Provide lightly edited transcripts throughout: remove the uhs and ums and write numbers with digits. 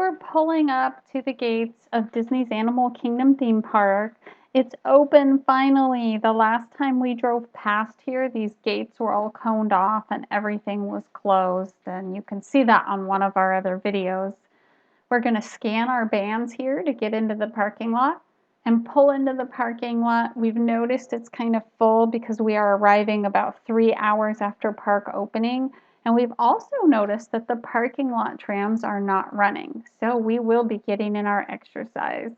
we're pulling up to the gates of Disney's Animal Kingdom theme park. It's open finally. The last time we drove past here, these gates were all coned off and everything was closed. And you can see that on one of our other videos. We're going to scan our bands here to get into the parking lot and pull into the parking lot. We've noticed it's kind of full because we are arriving about 3 hours after park opening. And we've also noticed that the parking lot trams are not running. So we will be getting in our exercise.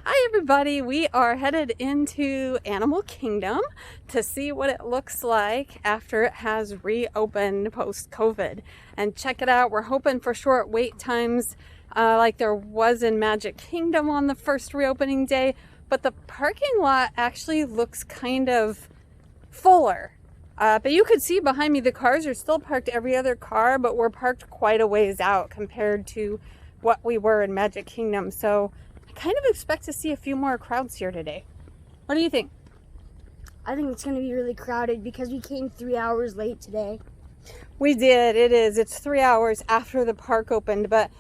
Hi everybody, we are headed into Animal Kingdom to see what it looks like after it has reopened post-COVID. And check it out, we're hoping for short wait times like there was in Magic Kingdom on the first reopening day, but the parking lot actually looks kind of fuller. But you could see behind me the cars are still parked every other car, but we're parked quite a ways out compared to what we were in Magic Kingdom. So I kind of expect to see a few more crowds here today. What do you think? I think it's going to be really crowded because we came 3 hours late today. We did. It is. It's 3 hours after the park opened, but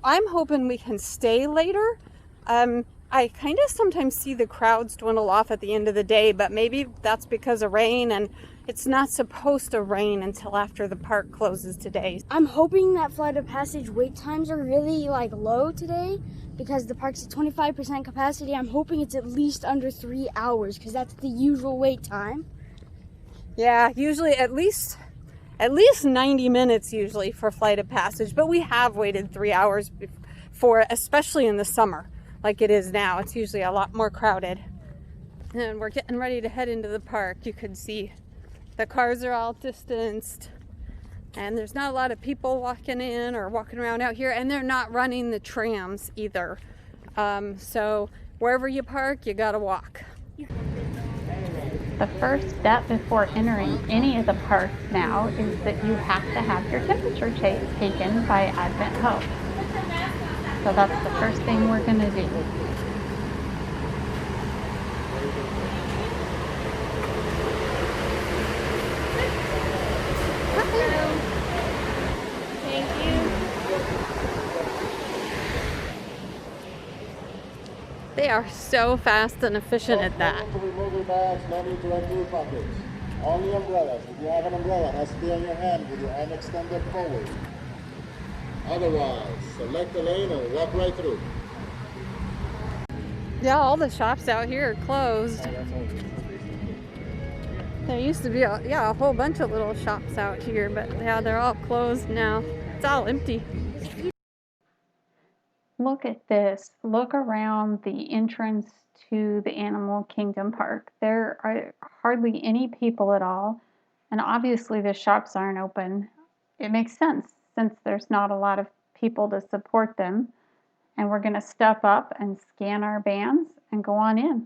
I'm hoping we can stay later. I kind of sometimes see the crowds dwindle off at the end of the day, but maybe that's because of rain, and it's not supposed to rain until after the park closes today. I'm hoping that Flight of Passage wait times are really low today because the park's at 25% capacity. I'm hoping it's at least under 3 hours because that's the usual wait time. Yeah, usually at least 90 minutes usually for Flight of Passage, but we have waited 3 hours for it, especially in the summer like it is now. It's usually a lot more crowded. And we're getting ready to head into the park. You can see the cars are all distanced and there's not a lot of people walking in or walking around out here, and they're not running the trams either. So wherever you park, you gotta walk. The first step before entering any of the parks now is that you have to have your temperature taken by Advent Health. So that's the first thing we're going to do. Thank you. They are so fast and efficient at that. Only umbrellas. If you have an umbrella, it has to be on your hand with your hand extended forward. Otherwise, select a lane and walk right through. Yeah, all the shops out here are closed. There used to be a whole bunch of little shops out here, but yeah, they're all closed now. It's all empty. Look at this. Look around the entrance to the Animal Kingdom Park. There are hardly any people at all, and obviously the shops aren't open. It makes sense since there's not a lot of people to support them. And we're going to step up and scan our bands and go on in.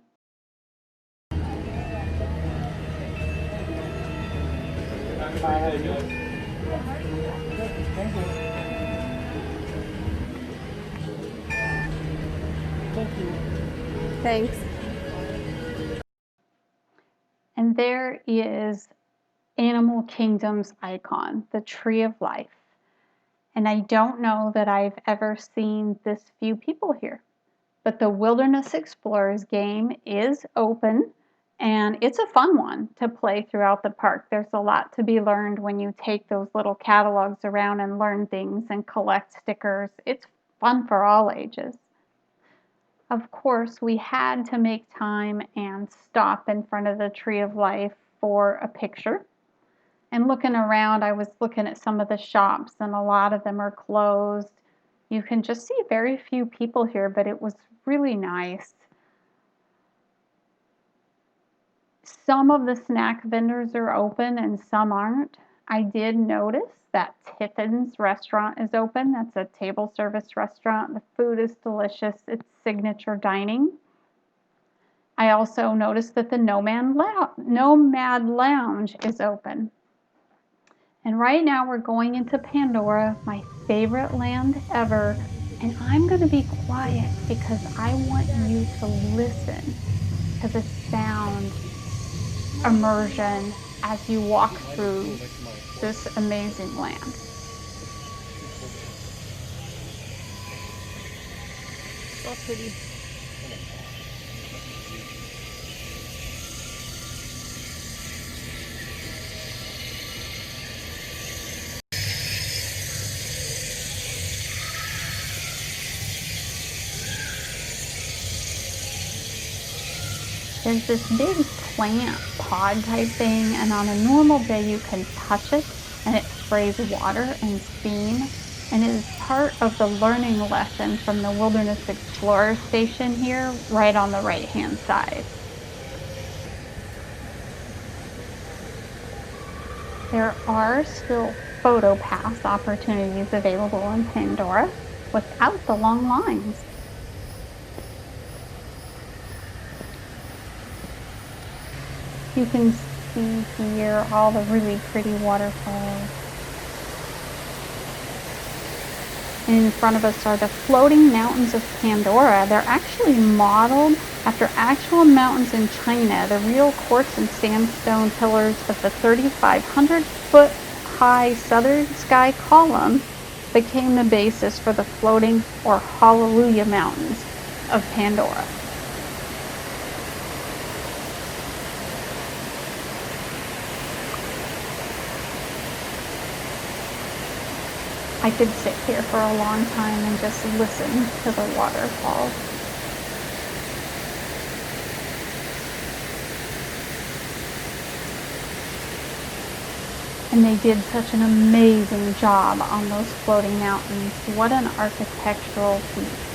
Thanks. And there is Animal Kingdom's icon, the Tree of Life. And I don't know that I've ever seen this few people here. But the Wilderness Explorers game is open, and it's a fun one to play throughout the park. There's a lot to be learned when you take those little catalogs around and learn things and collect stickers. It's fun for all ages. Of course, we had to make time and stop in front of the Tree of Life for a picture. And looking around, I was looking at some of the shops, and a lot of them are closed. You can just see very few people here, but it was really nice. Some of the snack vendors are open and some aren't. I did notice that Tiffin's restaurant is open. That's a table service restaurant. The food is delicious. It's signature dining. I also noticed that the Nomad Lounge is open. And right now we're going into Pandora, my favorite land ever. And I'm going to be quiet because I want you to listen to the sound immersion as you walk through this amazing land. pretty. There's this big plant pod type thing, and on a normal day you can touch it and it sprays water and steam, and it is part of the learning lesson from the Wilderness Explorer Station here, right on the right hand side. There are still photo pass opportunities available in Pandora without the long lines. You can see here all the really pretty waterfalls. And in front of us are the floating mountains of Pandora. They're actually modeled after actual mountains in China. The real quartz and sandstone pillars of the 3,500-foot high Southern Sky Column became the basis for the floating or Hallelujah Mountains of Pandora. I could sit here for a long time and just listen to the waterfalls. And they did such an amazing job on those floating mountains. What an architectural feat.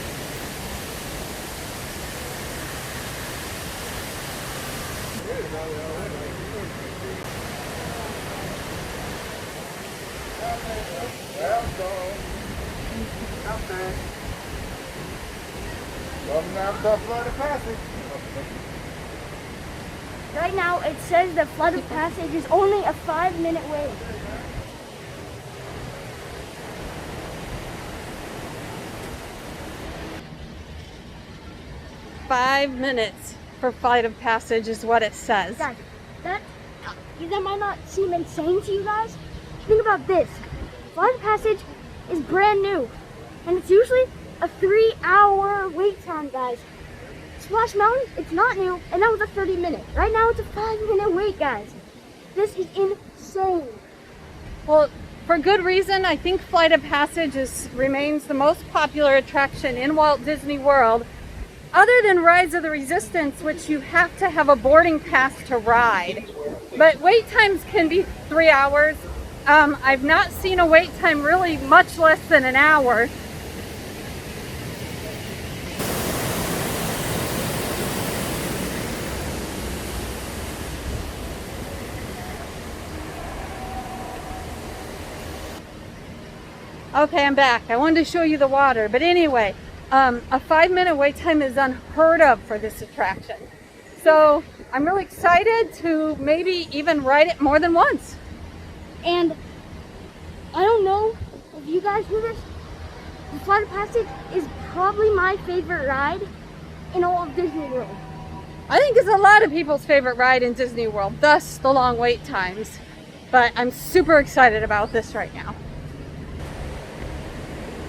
Right now, it says the Flood of Passage is only a 5-minute wait. "5 minutes for Flight of Passage" is what it says. Guys, that might not seem insane to you guys. Think about this. Flood of Passage is brand new, and it's usually a 3-hour wait time, guys. Splash Mountain, it's not new, and that was a 30-minute. Right now, it's a 5-minute wait, guys. This is insane. Well, for good reason. I think Flight of Passage remains the most popular attraction in Walt Disney World, other than Rise of the Resistance, which you have to have a boarding pass to ride. But wait times can be 3 hours. I've not seen a wait time really much less than an hour. Okay, I'm back. I wanted to show you the water, but anyway, a 5-minute wait time is unheard of for this attraction. So I'm really excited to maybe even ride it more than once. And I don't know if you guys knew this, the Flight of Passage is probably my favorite ride in all of Disney World. I think it's a lot of people's favorite ride in Disney World, thus the long wait times. But I'm super excited about this right now.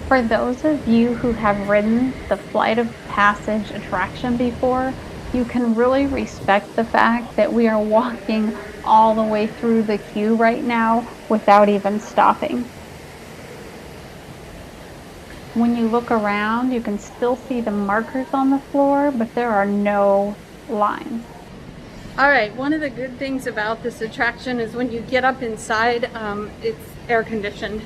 For those of you who have ridden the Flight of Passage attraction before, you can really respect the fact that we are walking all the way through the queue right now without even stopping. When you look around, you can still see the markers on the floor, but there are no lines. All right, one of the good things about this attraction is when you get up inside, it's air conditioned.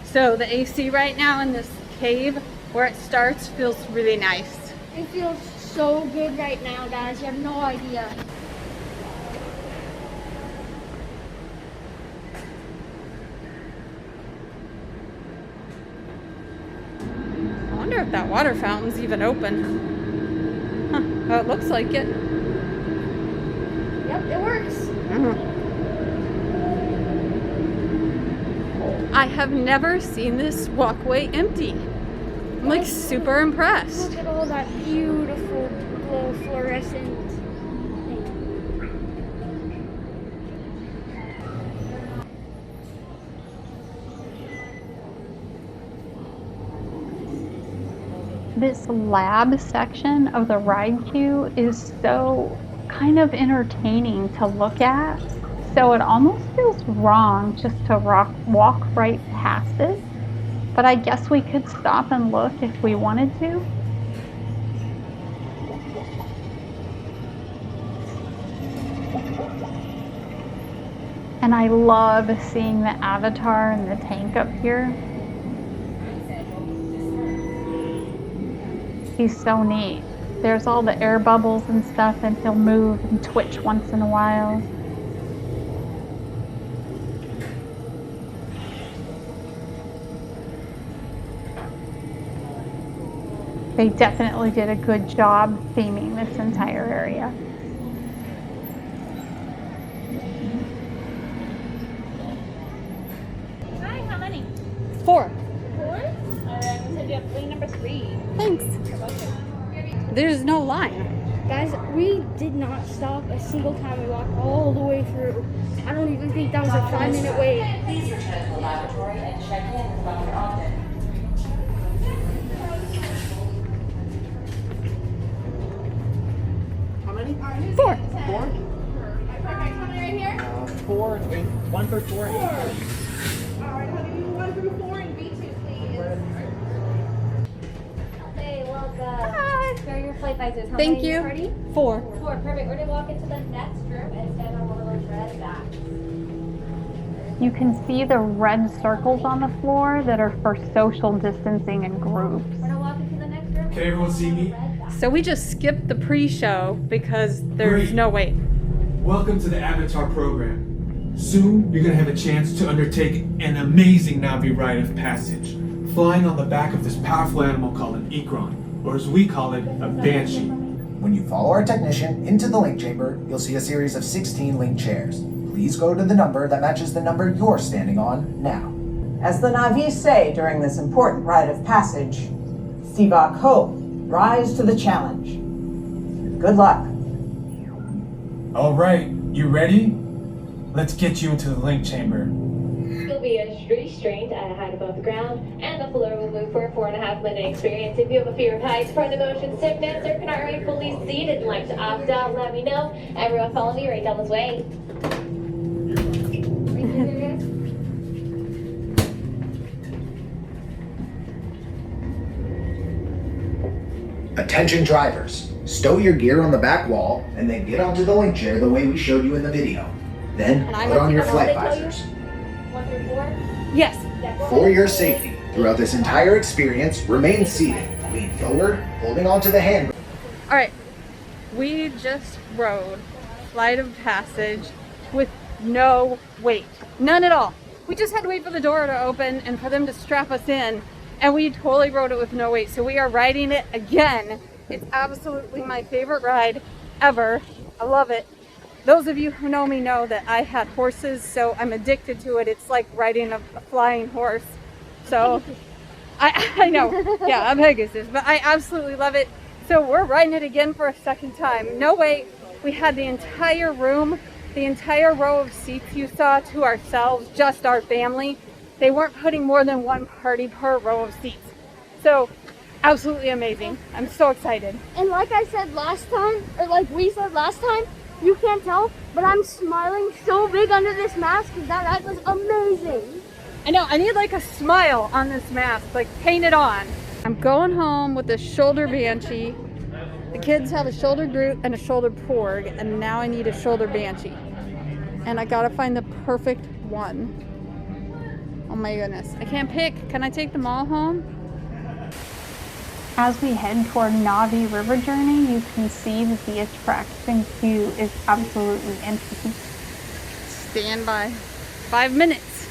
So the AC right now in this cave where it starts feels really nice. It feels so good right now, guys. You have no idea. I wonder if that water fountain's even open. Huh, oh, it looks like it. Yep, it works. I have never seen this walkway empty. I'm like super impressed. Look at all that beautiful glow fluorescent thing. This lab section of the ride queue is so kind of entertaining to look at. So it almost feels wrong just to walk right past it. But I guess we could stop and look if we wanted to. And I love seeing the avatar and the tank up here. He's so neat. There's all the air bubbles and stuff, and he'll move and twitch once in a while. They definitely did a good job theming this entire area. Hi, how many? 4. 4? Alright, we said you have lane number 3. Thanks. There's no line. Guys, we did not stop a single time. We walked all the way through. I don't even think that was a 5-minute wait. Please return to the laboratory and check in with Dr. Ogden. How many? 4. 4? Alright, how many right here? 4 and 8. 1 through 4 and 8. Alright, how many 1 through 4 and B2, please? Hey, welcome. Hi. Here are your flight visors. How Thank many you. Party? 4. 4, perfect. We're going to walk into the next room and stand on one of those red backs. You can see the red circles on the floor that are for social distancing and groups. We're going to walk into the next room. Can everyone see me? So we just skipped the pre-show because there's Great. no wait. Welcome to the Avatar program. Soon, you're gonna have a chance to undertake an amazing Navi rite of passage, flying on the back of this powerful animal called an Ikron, or as we call it, a Banshee. When you follow our technician into the link chamber, you'll see a series of 16 link chairs. Please go to the number that matches the number you're standing on now. As the Navi say during this important rite of passage, Sivak Ho, rise to the challenge. Good luck. All right, you ready? Let's get you into the link chamber. You'll be restrained at a height above the ground, and the floor will move for a 4.5-minute experience. If you have a fear of heights, prone to motion sickness, or cannot remain fully seated and like to opt out, let me know. Everyone follow me right down this way. Attention drivers, stow your gear on the back wall and then get onto the link chair the way we showed you in the video. Then And I put have on to your go flight on. visors. 1 through 4? Yes. For your safety, throughout this entire experience, remain seated. Lean forward, holding onto the hand. All right. We just rode Flight of Passage with no wait. None at all. We just had to wait for the door to open and for them to strap us in. And we totally rode it with no wait. So we are riding it again. It's absolutely my favorite ride ever. I love it. Those of you who know me know that I had horses, so I'm addicted to it. It's like riding a flying horse. So I know, yeah, a Pegasus, but I absolutely love it. So we're riding it again for a second time. No wait. We had the entire room, the entire row of seats you saw to ourselves, just our family. They weren't putting more than one party per row of seats. So absolutely amazing. I'm so excited. And like I said last time, or like we said last time, you can't tell, but I'm smiling so big under this mask because that ride was amazing. I know, I need like a smile on this mask, like paint it on. I'm going home with a shoulder Banshee. The kids have a shoulder Groot and a shoulder Porg, and now I need a shoulder Banshee. And I gotta find the perfect one. Oh my goodness, I can't pick. Can I take them all home? As we head toward Navi River Journey, you can see that the attraction queue is absolutely empty. Stand by. 5 minutes.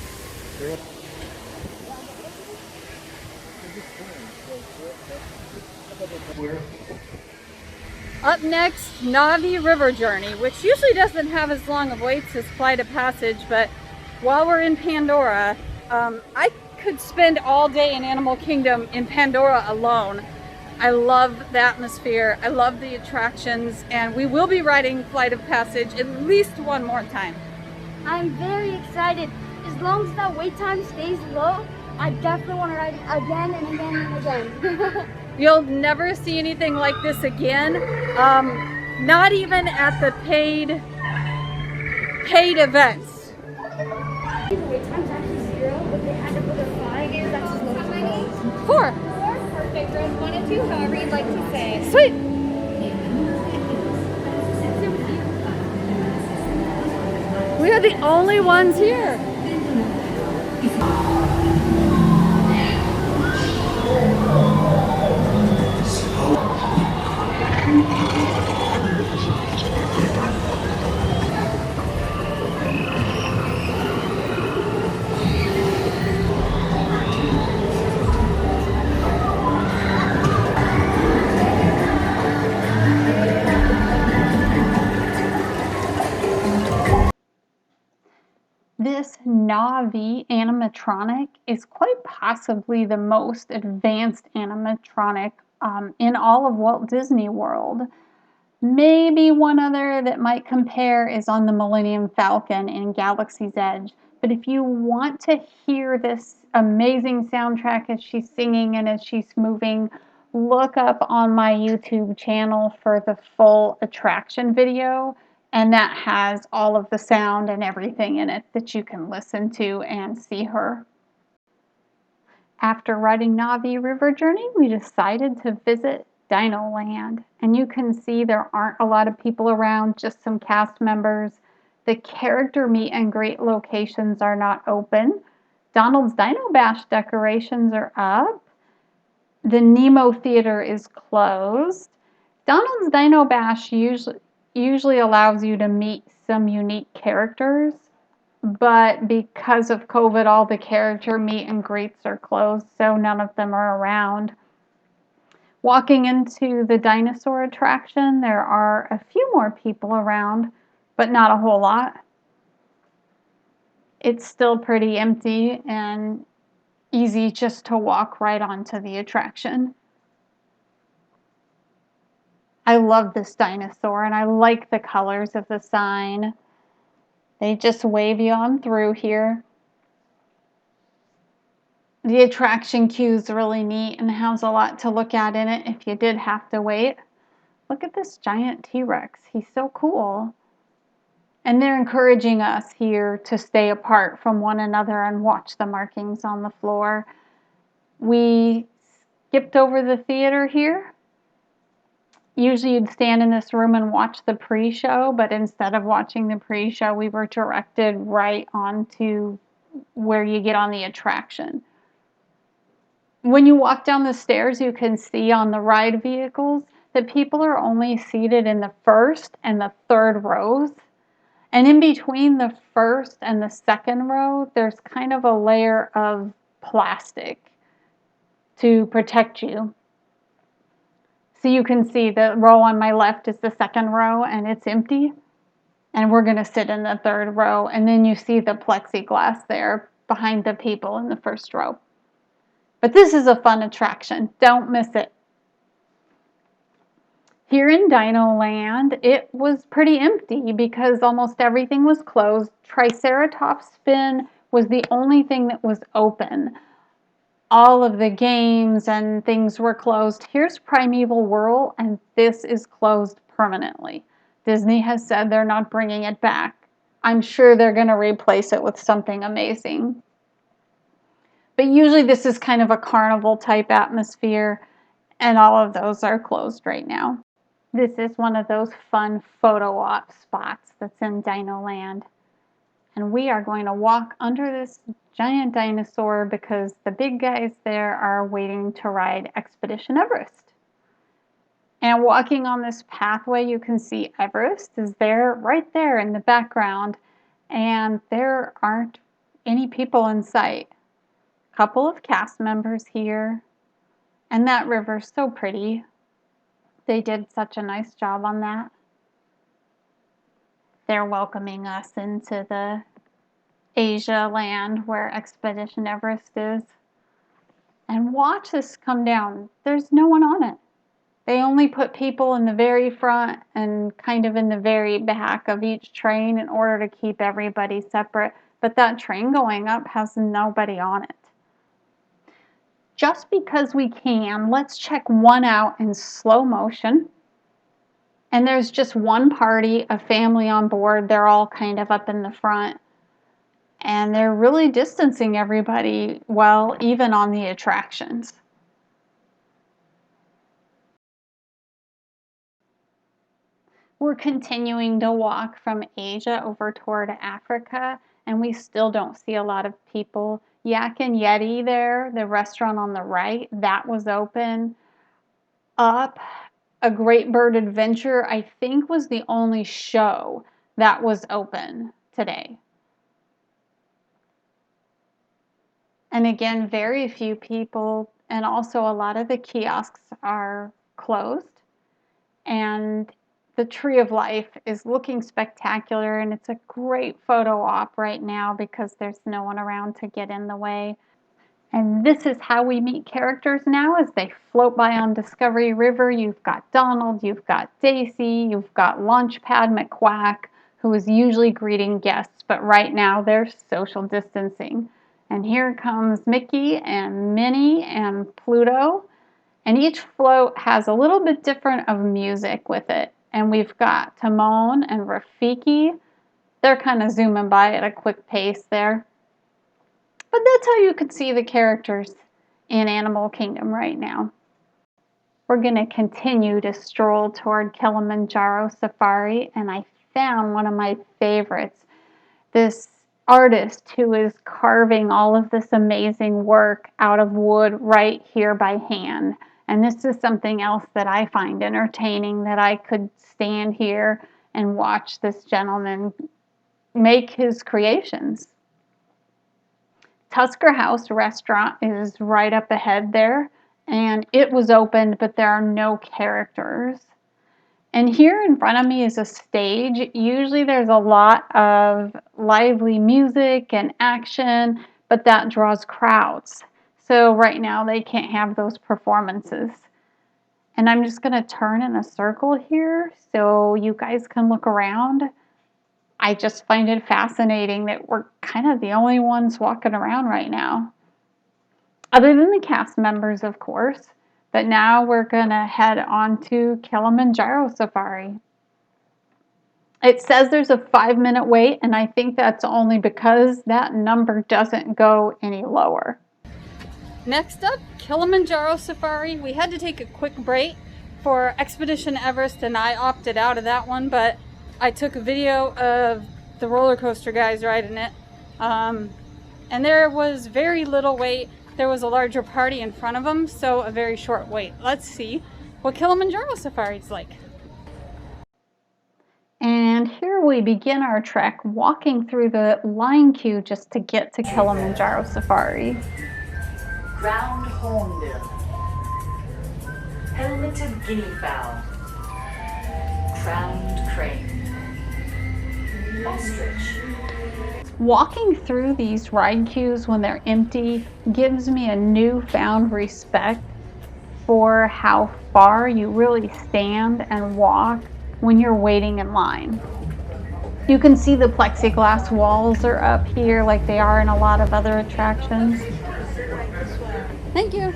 Up next, Navi River Journey, which usually doesn't have as long of waits as Flight of Passage, but while we're in Pandora, I could spend all day in Animal Kingdom in Pandora alone. I love the atmosphere, I love the attractions, and we will be riding Flight of Passage at least one more time. I'm very excited. As long as that wait time stays low, I definitely want to ride it again and again and again. You'll never see anything like this again. Not even at the paid events. Wait time's actually 0, but they had to put a 5 in. That's as low as it goes. 4. Perfect. Rows 1 and 2, however you'd like to say. Sweet. We are the only ones here. This Navi animatronic is quite possibly the most advanced animatronic in all of Walt Disney World. Maybe one other that might compare is on the Millennium Falcon in Galaxy's Edge. But if you want to hear this amazing soundtrack as she's singing and as she's moving, look up on my YouTube channel for the full attraction video. And that has all of the sound and everything in it that you can listen to and see her. After riding Navi River Journey, we decided to visit Dinoland. And you can see there aren't a lot of people around, just some cast members. The character meet and greet locations are not open. Donald's Dino Bash decorations are up. The Nemo Theater is closed. Donald's Dino Bash usually allows you to meet some unique characters, but because of COVID, all the character meet and greets are closed, so none of them are around. Walking into the dinosaur attraction, there are a few more people around, but not a whole lot. It's still pretty empty and easy just to walk right onto the attraction. I love this dinosaur and I like the colors of the sign. They just wave you on through here. The attraction queue is really neat and has a lot to look at in it if you did have to wait. Look at this giant T-Rex. He's so cool. And they're encouraging us here to stay apart from one another and watch the markings on the floor. We skipped over the theater here. Usually you'd stand in this room and watch the pre-show, but instead of watching the pre-show, we were directed right onto where you get on the attraction. When you walk down the stairs, you can see on the ride vehicles that people are only seated in the first and the third rows. And in between the first and the second row, there's kind of a layer of plastic to protect you. So you can see the row on my left is the second row and it's empty. And we're going to sit in the third row. And then you see the plexiglass there behind the people in the first row. But this is a fun attraction. Don't miss it. Here in Dinoland, it was pretty empty because almost everything was closed. Triceratops Spin was the only thing that was open. All of the games and things were closed. Here's Primeval Whirl, and this is closed permanently. Disney has said they're not bringing it back. I'm sure they're going to replace it with something amazing. But usually this is kind of a carnival type atmosphere, and all of those are closed right now. This is one of those fun photo op spots that's in Dinoland. And we are going to walk under this giant dinosaur because the big guys there are waiting to ride Expedition Everest. And walking on this pathway, you can see Everest is there, right there in the background. And there aren't any people in sight. A couple of cast members here. And that river's so pretty. They did such a nice job on that. They're welcoming us into the Asia land where Expedition Everest is. And watch this come down. There's no one on it. They only put people in the very front and kind of in the very back of each train in order to keep everybody separate. But that train going up has nobody on it. just because we can, let's check one out in slow motion. And there's just one party, a family on board. They're all kind of up in the front. And they're really distancing everybody well, even on the attractions. We're continuing to walk from Asia over toward Africa, and we still don't see a lot of people. Yak and Yeti there, the restaurant on the right, that was open. Up, A Great Bird Adventure, I think, was the only show that was open today. And again, very few people, and also a lot of the kiosks are closed. And the Tree of Life is looking spectacular, and it's a great photo op right now because there's no one around to get in the way. And this is how we meet characters now as they float by on Discovery River. You've got Donald, you've got Daisy, you've got Launchpad McQuack, who is usually greeting guests, but right now they're social distancing. And here comes Mickey and Minnie and Pluto. And each float has a little bit different of music with it. And we've got Timon and Rafiki. They're kind of zooming by at a quick pace there. But that's how you can see the characters in Animal Kingdom right now. We're going to continue to stroll toward Kilimanjaro Safari, and I found one of my favorites. This artist who is carving all of this amazing work out of wood right here by hand. And this is something else that I find entertaining, that I could stand here and watch this gentleman make his creations. Tusker House restaurant is right up ahead there, and it was opened, but there are no characters. And here in front of me is a stage. Usually there's a lot of lively music and action, but that draws crowds. So right now they can't have those performances. And I'm just going to turn in a circle here so you guys can look around. I just find it fascinating that we're kind of the only ones walking around right now. Other than the cast members, of course. But now we're going to head on to Kilimanjaro Safari. It says there's a 5-minute wait, and I think that's only because that number doesn't go any lower. Next up, Kilimanjaro Safari. We had to take a quick break for Expedition Everest, and I opted out of that one, but I took a video of the roller coaster guys riding it. And there was very little wait. There was a larger party in front of them, so a very short wait. Let's see what Kilimanjaro Safari is like. And here we begin our trek, walking through the line queue just to get to Kilimanjaro Safari. Ground hornbill, helmeted guinea fowl, crowned crane, ostrich. Walking through these ride queues when they're empty gives me a newfound respect for how far you really stand and walk when you're waiting in line. You can see the plexiglass walls are up here like they are in a lot of other attractions. Thank you.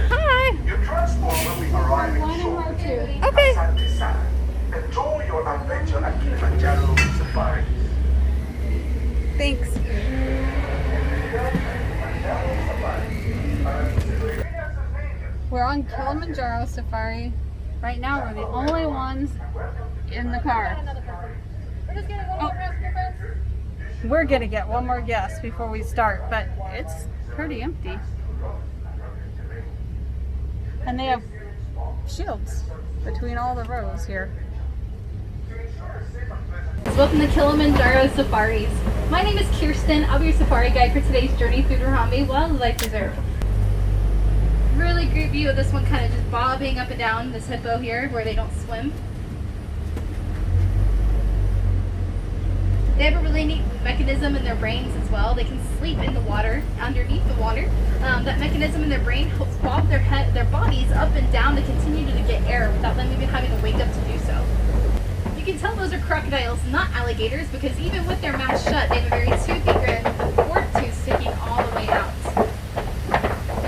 Hi. Your transport will be arriving shortly. Okay. Enjoy your adventure at Kilimanjaro Safari. Thanks. We're on Kilimanjaro Safari. Right now we're the only ones in the car. Oh. We're gonna get one more guest before we start, but it's pretty empty. And they have shields between all the rows here. Welcome to Kilimanjaro Safaris. My name is Kirsten. I'll be your safari guide for today's journey through Durham Wildlife Reserve. Really great view of this one, kind of just bobbing up and down this hippo here where they don't swim. They have a really neat mechanism in their brains as well. They can sleep in the water, underneath the water. That mechanism in their brain helps bob their bodies up and down to continue to get air without them even having to wake up to do so. can tell those are crocodiles, not alligators, because even with their mouths shut, they have a very toothy grin with the fork tooth sticking all the way out.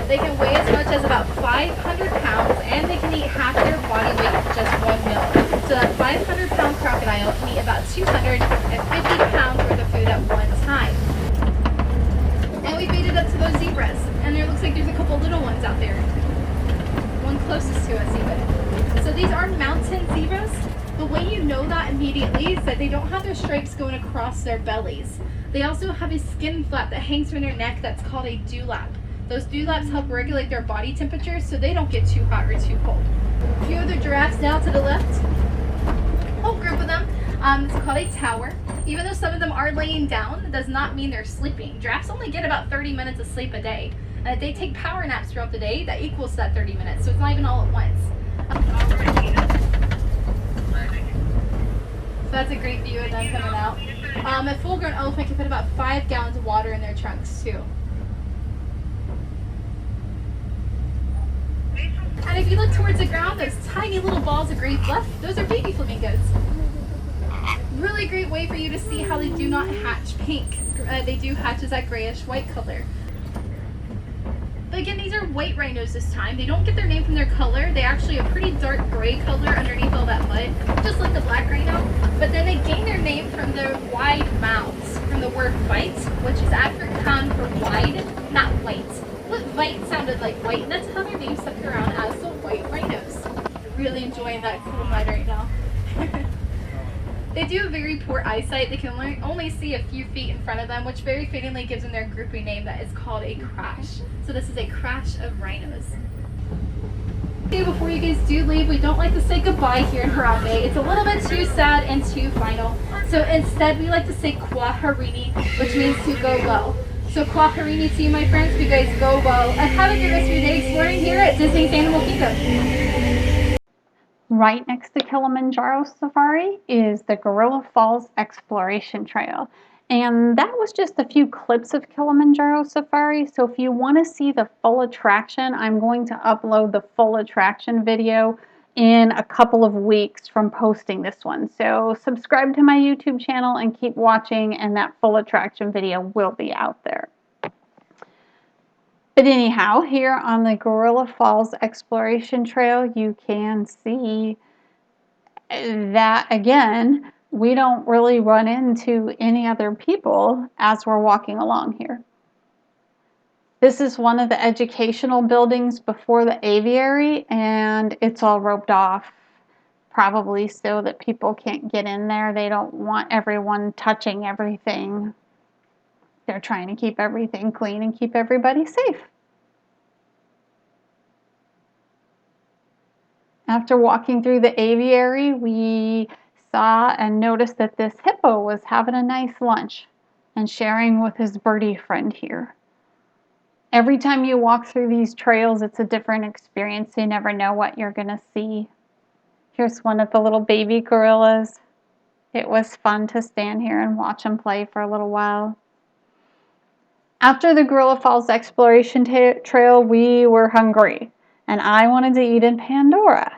They can weigh as much as about 500 pounds, and they can eat half their body weight in just 1 meal. So that 500-pound crocodile can eat about 250 pounds worth of food at one time. And we made it up to those zebras, and there looks like there's a couple little ones out there. One closest to us even. So these are mountain zebras. The way you know that immediately is that they don't have their stripes going across their bellies. They also have a skin flap that hangs from their neck that's called a dewlap. Those dewlaps help regulate their body temperature so they don't get too hot or too cold. A few other giraffes now to the left. Whole group of them. It's called a tower. Even though some of them are laying down, it does not mean they're sleeping. Giraffes only get about 30 minutes of sleep a day. And if they take power naps throughout the day, that equals to that 30 minutes. So it's not even all at once. So that's a great view of them coming out. A full-grown elephant can fit about 5 gallons of water in their trunks too. And if you look towards the ground, those tiny little balls of gray fluff, those are baby flamingos. Really great way for you to see how they do not hatch pink. They do hatch as that grayish white color. But again, these are white rhinos this time. They don't get their name from their color. They actually have a pretty dark gray color underneath all that mud, just like the black rhino. But then they gain their name from their wide mouths, from the word vite, which is Afrikaans for wide, not white. But vite sounded like white, and that's how their name stuck around as the white rhinos. Really enjoying that cool mud right now. They do have very poor eyesight. They can only see a few feet in front of them, which very fittingly gives them their grouping name that is called a crash. So this is a crash of rhinos. Okay, before you guys do leave, we don't like to say goodbye here in Harambe. It's a little bit too sad and too final. So instead, we like to say kwaherini, which means to go well. So kwaherini to you, my friends. You guys go well. And have a good rest of your day exploring here at Disney's Animal Kingdom. Right next to Kilimanjaro Safari is the Gorilla Falls Exploration Trail. And that was just a few clips of Kilimanjaro Safari. So if you want to see the full attraction, I'm going to upload the full attraction video in a couple of weeks from posting this one. So subscribe to my YouTube channel and keep watching, and that full attraction video will be out there. But anyhow, here on the Gorilla Falls Exploration Trail, you can see that, again, we don't really run into any other people as we're walking along here. This is one of the educational buildings before the aviary, and it's all roped off, probably so that people can't get in there. They don't want everyone touching everything. They're trying to keep everything clean and keep everybody safe. After walking through the aviary, we saw and noticed that this hippo was having a nice lunch and sharing with his birdie friend here. Every time you walk through these trails, it's a different experience. You never know what you're going to see. Here's one of the little baby gorillas. It was fun to stand here and watch him play for a little while. After the Gorilla Falls Exploration Trail, we were hungry, and I wanted to eat in Pandora.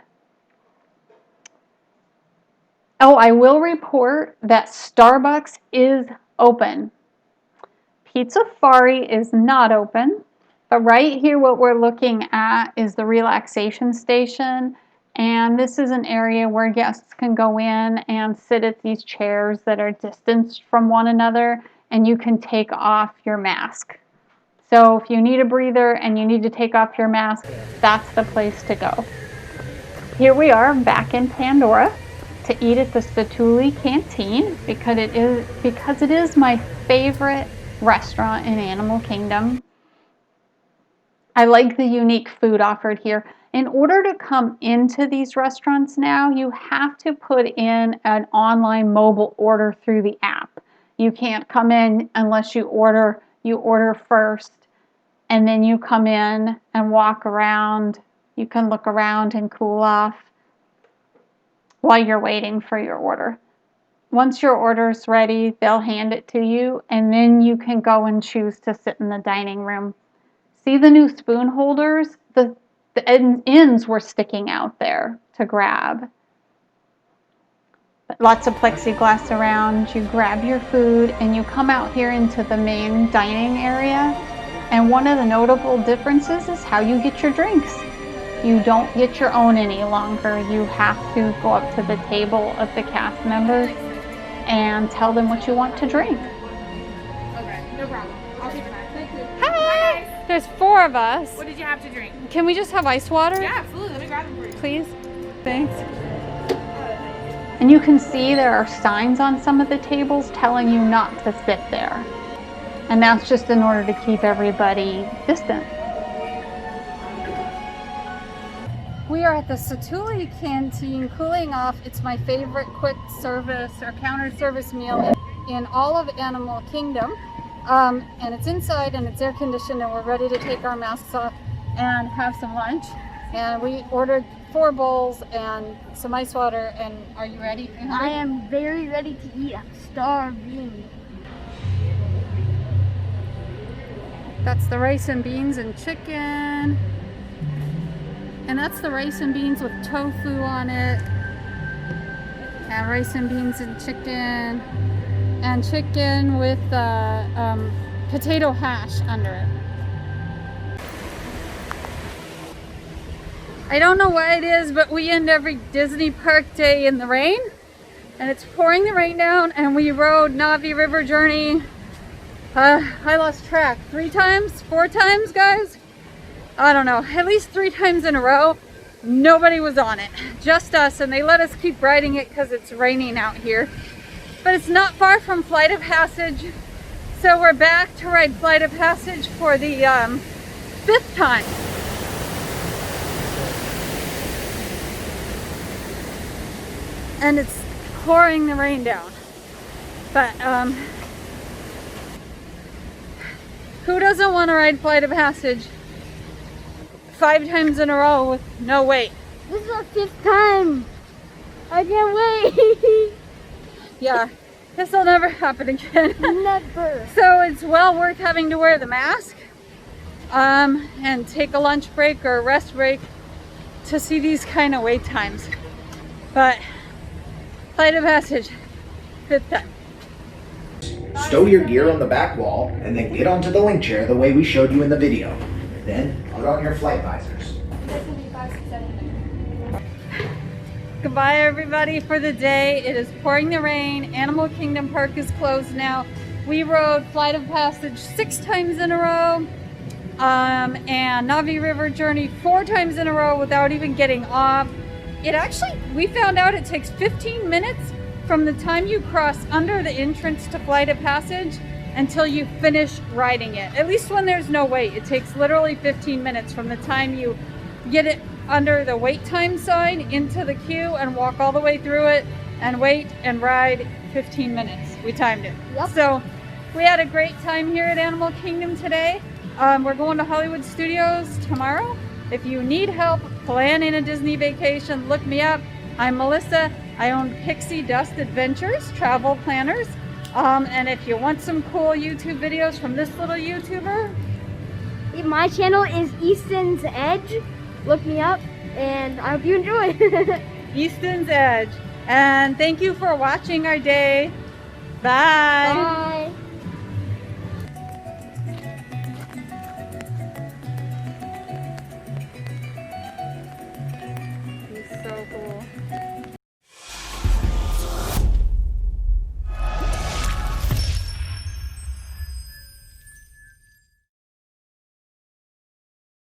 Oh, I will report that Starbucks is open. Pizzafari is not open, but right here what we're looking at is the relaxation station, and this is an area where guests can go in and sit at these chairs that are distanced from one another, and you can take off your mask. So if you need a breather and you need to take off your mask, that's the place to go. Here we are back in Pandora to eat at the Satuli Canteen because it is my favorite restaurant in Animal Kingdom. I like the unique food offered here. In order to come into these restaurants now, you have to put in an online mobile order through the app. You can't come in unless you order first, and then you come in and walk around. You can look around and cool off while you're waiting for your order. Once your order's ready, they'll hand it to you, and then you can go and choose to sit in the dining room. See the new spoon holders? The ends were sticking out there to grab. Lots of plexiglass around. You grab your food and you come out here into the main dining area. And one of the notable differences is how you get your drinks. You don't get your own any longer. You have to go up to the table of the cast members and tell them what you want to drink. Okay, no problem. I'll keep an eye. Thank you. Hi! There's 4 of us. What did you have to drink? Can we just have ice water? Yeah, absolutely. Let me grab them for you. Please? Thanks. And you can see there are signs on some of the tables telling you not to sit there. And that's just in order to keep everybody distant. We are at the Satuli Canteen cooling off. It's my favorite quick service or counter service meal in all of Animal Kingdom. And it's inside and it's air conditioned and we're ready to take our masks off and have some lunch. And we ordered 4 bowls and some ice water. And are you ready? I am very ready to eat. I'm starving. That's the rice and beans and chicken. And that's the rice and beans with tofu on it. And rice and beans and chicken. And chicken with potato hash under it. I don't know why it is, but we end every Disney park day in the rain. And it's pouring the rain down and we rode Navi River Journey. I lost track. 3 times? 4 times, guys? I don't know. At least 3 times in a row. Nobody was on it. Just us. And they let us keep riding it because it's raining out here. But it's not far from Flight of Passage. So we're back to ride Flight of Passage for the 5th time. And it's pouring the rain down. But who doesn't want to ride Flight of Passage 5 times in a row with no wait? This is our 5th time. I can't wait. Yeah, this will never happen again. Never. So it's well worth having to wear the mask and take a lunch break or a rest break to see these kind of wait times. But Flight of Passage, 5th time. Stow your gear on the back wall and then get onto the link chair the way we showed you in the video. Then put on your flight visors. Goodbye everybody for the day. It is pouring the rain. Animal Kingdom Park is closed now. We rode Flight of Passage 6 times in a row and Navi River Journey 4 times in a row without even getting off. We found out it takes 15 minutes from the time you cross under the entrance to Flight of Passage until you finish riding it. At least when there's no wait. It takes literally 15 minutes from the time you get it under the wait time sign into the queue and walk all the way through it and wait and ride 15 minutes. We timed it. Yep. So we had a great time here at Animal Kingdom today. We're going to Hollywood Studios tomorrow. If you need help planning a Disney vacation, look me up. I'm Melissa. I own Pixie Dust Adventures, travel planners. And if you want some cool YouTube videos from this little YouTuber, my channel is Easton's Edge. Look me up, and I hope you enjoy. Easton's Edge. And thank you for watching our day. Bye. Bye. He's so cool.